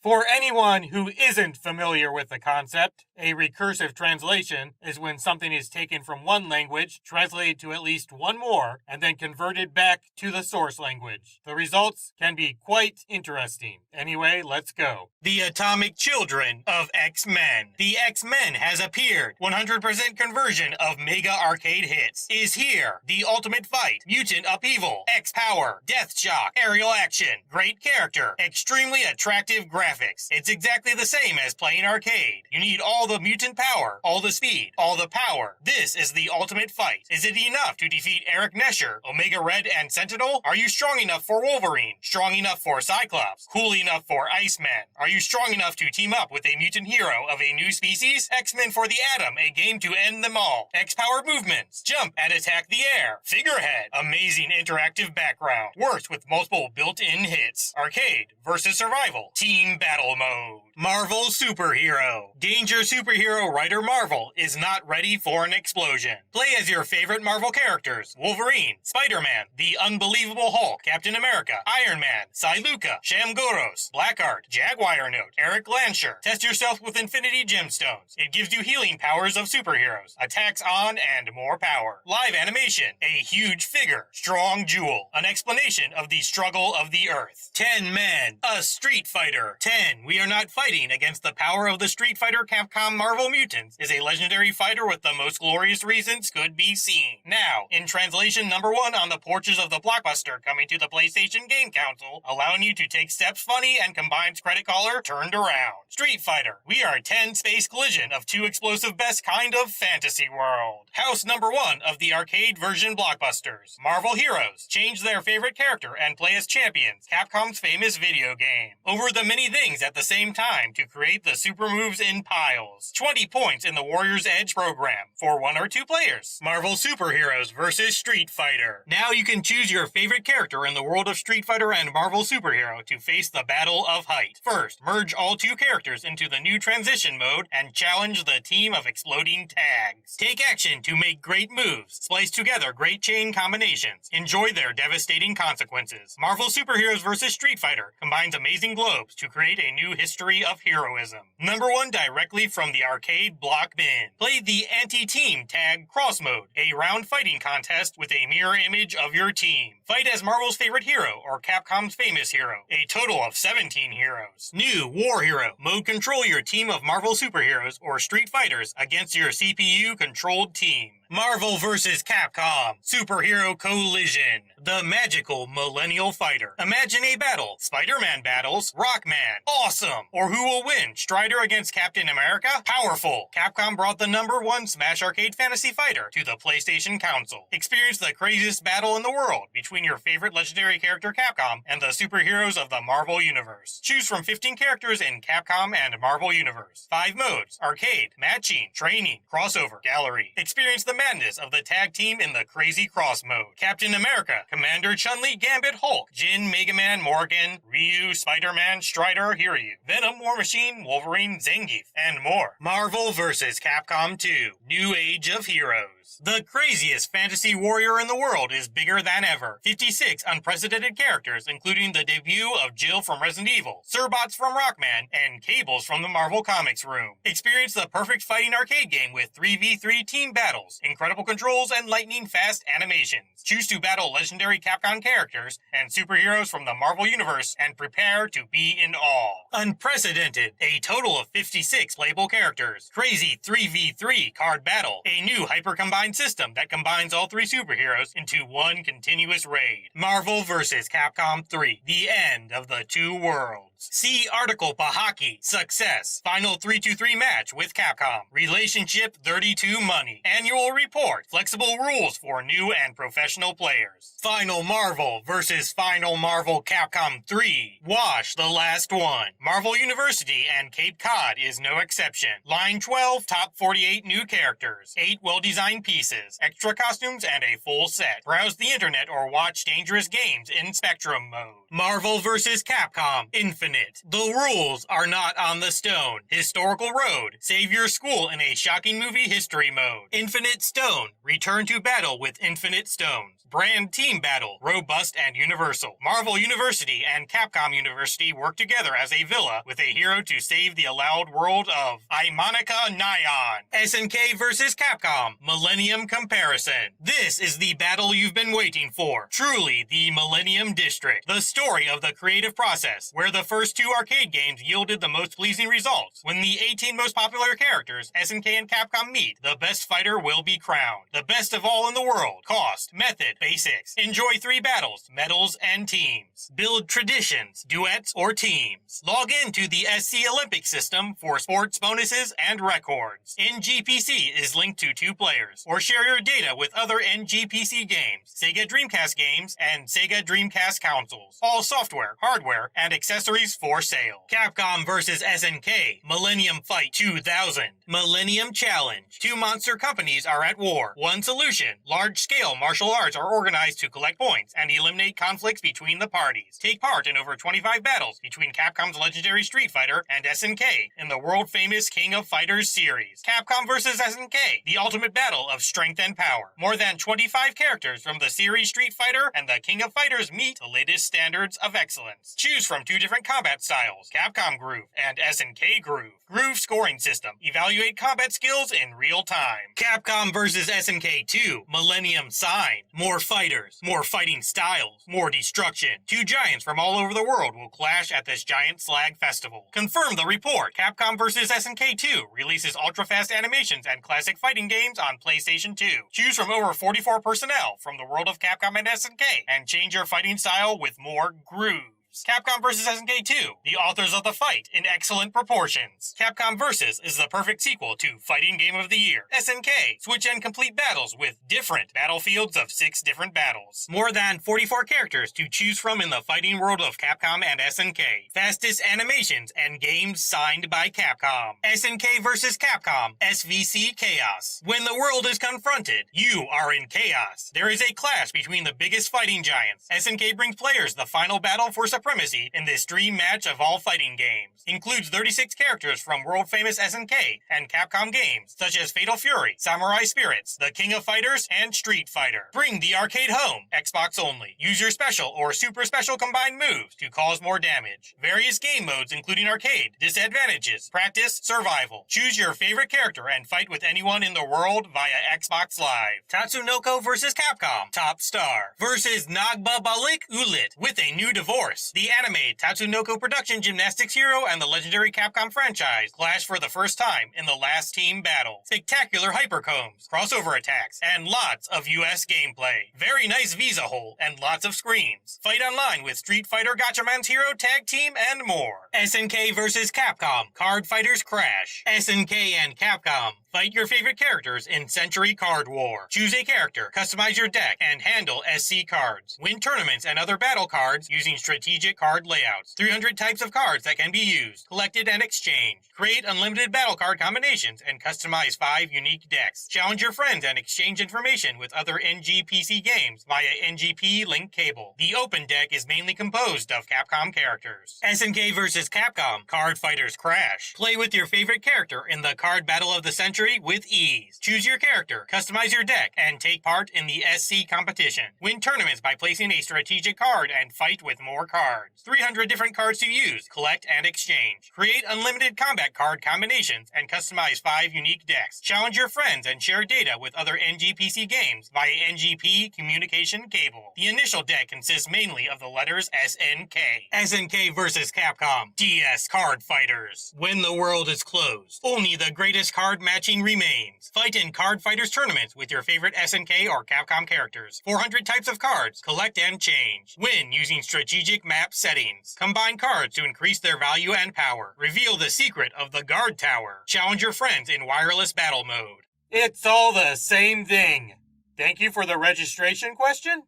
For anyone who isn't familiar with the concept, a recursive translation is when something is taken from one language, translated to at least one more, and then converted back to the source language. The results can be quite interesting. Anyway, let's go. The Atomic Children of X-Men. The X-Men has appeared. 100% conversion of mega arcade hits is here. The Ultimate Fight, Mutant Upheaval, X-Power, Death Shock, Aerial Action, great character, extremely attractive graphics. It's exactly the same as playing arcade. You need all the mutant power, all the speed, all the power. This is the Ultimate Fight. Is it enough to defeat Eric Nesher, Omega Red, and Sentinel? Are you strong enough for Wolverine? Strong enough for Cyclops? Cool enough for Iceman? Are you strong enough to team up with a mutant hero of a new species? X-Men for the Atom, a game to end them all. X-Power movements, jump and attack the air. Figurehead, amazing interactive background. Works with multiple built-in hits. Arcade versus survival. Team battle mode. Marvel Superhero. Danger Superhero writer Marvel is not ready for an explosion. Play as your favorite Marvel characters: Wolverine, Spider-Man, the Unbelievable Hulk, Captain America, Iron Man, Psylocke, Shamgoros, Blackheart, Jaguar Note, Eric Lansher. Test yourself with Infinity Gemstones. It gives you healing powers of superheroes, attacks on and more power. Live animation, a huge figure, strong jewel, an explanation of the struggle of the Earth. 10 men, a Street Fighter. 10. We are not fighting against the power of the Street Fighter Capcom Marvel Mutants is a legendary fighter with the most glorious reasons could be seen. Now, in translation number 1 on the porches of the Blockbuster coming to the PlayStation Game Console, allowing you to take steps funny and combines credit caller turned around. Street Fighter. We are a 10 space collision of two explosive best kind of fantasy world. House number 1 of the arcade version Blockbusters. Marvel Heroes. Change their favorite character and play as champions. Capcom's famous video game. Over the many things at the same time to create the super moves in piles. 20 points in the Warrior's Edge program for 1 or 2 players. Marvel Superheroes versus Street Fighter. Now you can choose your favorite character in the world of Street Fighter and Marvel Superhero to face the battle of height. First, merge all 2 characters into the new transition mode and challenge the team of exploding tags. Take action to make great moves. Splice together great chain combinations. Enjoy their devastating consequences. Marvel Superheroes versus Street Fighter combines amazing globes to create a new history of heroism. Number 1 directly from the arcade block bin. Play the anti-team tag cross mode, a round fighting contest with a mirror image of your team. Fight as Marvel's favorite hero or Capcom's famous hero. A total of 17 heroes. New War Hero mode. Control your team of Marvel superheroes or Street Fighters against your CPU-controlled team. Marvel vs. Capcom Superhero Collision. The Magical Millennial Fighter. Imagine a battle. Spider-Man battles Rockman. Awesome! Or who will win? Strider against Captain America? Powerful! Capcom brought the number 1 Smash Arcade Fantasy Fighter to the PlayStation console. Experience the craziest battle in the world between your favorite legendary character Capcom and the superheroes of the Marvel Universe. Choose from 15 characters in Capcom and Marvel Universe. 5 modes: arcade, matching, training, crossover, gallery. Experience the madness of the tag team in the crazy cross mode. Captain America, Commander Chun-Li, Gambit, Hulk, Jin, Mega Man, Morgan, Ryu, Spider-Man, Strider, Hiryu, Venom, War Machine, Wolverine, Zangief, and more. Marvel vs. Capcom 2, New Age of Heroes. The craziest fantasy warrior in the world is bigger than ever. 56 unprecedented characters, including the debut of Jill from Resident Evil, Surbots from Rockman, and Cables from the Marvel Comics room. Experience the perfect fighting arcade game with 3v3 team battles, incredible controls, and lightning-fast animations. Choose to battle legendary Capcom characters and superheroes from the Marvel Universe and prepare to be in awe. Unprecedented, a total of 56 playable characters. Crazy 3v3 card battle, a new hyper-combined system that combines all 3 superheroes into one continuous raid. Marvel vs. Capcom 3, the end of the 2 worlds. See article Pahaki. Success. Final 3-2-3 match with Capcom. Relationship 32 money. Annual report. Flexible rules for new and professional players. Final Marvel versus Final Marvel Capcom 3. Wash the last one. Marvel University and Cape Cod is no exception. Line 12, top 48 new characters. 8 well-designed pieces. Extra costumes and a full set. Browse the internet or watch dangerous games in Spectrum mode. Marvel vs. Capcom Infinite. Infinite. The rules are not on the stone. Historical Road. Save your school in a shocking movie history mode. Infinite Stone. Return to battle with infinite stones. Brand Team Battle. Robust and universal. Marvel University and Capcom University work together as a villa with a hero to save the allowed world of Imonica Nyan. SNK vs. Capcom. Millennium Comparison. This is the battle you've been waiting for. Truly the Millennium District. The story of the creative process, where the first two arcade games yielded the most pleasing results. When the 18 most popular characters, SNK and Capcom, meet, the best fighter will be crowned. The best of all in the world. Cost, method, basics. Enjoy 3 battles, medals, and teams. Build traditions, duets, or teams. Log into the SC Olympic system for sports bonuses and records. NGPC is linked to 2 players, or share your data with other NGPC games, Sega Dreamcast games, and Sega Dreamcast consoles. All software, hardware, and accessories for sale. Capcom vs. SNK, Millennium Fight 2000. Millennium Challenge. 2 monster companies are at war. One solution. Large-scale martial arts are organized to collect points and eliminate conflicts between the parties. Take part in over 25 battles between Capcom's legendary Street Fighter and SNK in the world-famous King of Fighters series. Capcom vs. SNK, the ultimate battle of strength and power. More than 25 characters from the series Street Fighter and the King of Fighters meet the latest standards of excellence. Choose from 2 different combat styles, Capcom Groove and SNK Groove. Groove scoring system. Evaluate combat skills in real time. Capcom vs. SNK 2, Millennium Sign. More fighters, more fighting styles, more destruction. 2 giants from all over the world will clash at this giant slag festival. Confirm the report. Capcom vs. SNK 2 releases ultra-fast animations and classic fighting games on PlayStation 2. Choose from over 44 personnel from the world of Capcom and SNK and change your fighting style with more grooves. Capcom vs. SNK 2, the authors of the fight in excellent proportions. Capcom vs. is the perfect sequel to Fighting Game of the Year. SNK, switch and complete battles with different battlefields of 6 different battles. More than 44 characters to choose from in the fighting world of Capcom and SNK. Fastest animations and games signed by Capcom. SNK vs. Capcom, SVC Chaos. When the world is confronted, you are in chaos. There is a clash between the biggest fighting giants. SNK brings players the final battle for supremacy in this dream match of all fighting games. Includes 36 characters from world-famous SNK and Capcom games, such as Fatal Fury, Samurai Spirits, The King of Fighters, and Street Fighter. Bring the arcade home, Xbox only. Use your special or super special combined moves to cause more damage. Various game modes including arcade, disadvantages, practice, survival. Choose your favorite character and fight with anyone in the world via Xbox Live. Tatsunoko vs. Capcom, Top Star versus Nagba Balik Ulit with a new divorce. The anime Tatsunoko production gymnastics hero and the legendary Capcom franchise clash for the first time in the last team battle. Spectacular hypercombs, crossover attacks, and lots of US gameplay. Very nice visa hole and lots of screens. Fight online with Street Fighter Gatchaman's Hero Tag Team and more. SNK vs. Capcom, Card Fighters Crash. SNK and Capcom, fight your favorite characters in Century Card War. Choose a character, customize your deck, and handle SC cards. Win tournaments and other battle cards using strategic card layouts. 300 types of cards that can be used, collected, and exchanged. Create unlimited battle card combinations and customize 5 unique decks. Challenge your friends and exchange information with other NGPC games via NGP link cable. The open deck is mainly composed of Capcom characters. SNK vs. Capcom, Card Fighters Crash. Play with your favorite character in the card battle of the century with ease. Choose your character, customize your deck, and take part in the SC competition. Win tournaments by placing a strategic card and fight with more cards. 300 different cards to use, collect, and exchange. Create unlimited combat card combinations and customize 5 unique decks. Challenge your friends and share data with other NGPC games via NGP communication cable. The initial deck consists mainly of the letters SNK. SNK vs. Capcom, DS Card Fighters. When the world is closed, only the greatest card matching remains. Fight in Card Fighters tournaments with your favorite SNK or Capcom characters. 400 types of cards, collect and change. Win using strategic map settings. Combine cards to increase their value and power. Reveal the secret of the guard tower. Challenge your friends in wireless battle mode. It's all the same thing. Thank you for the registration question.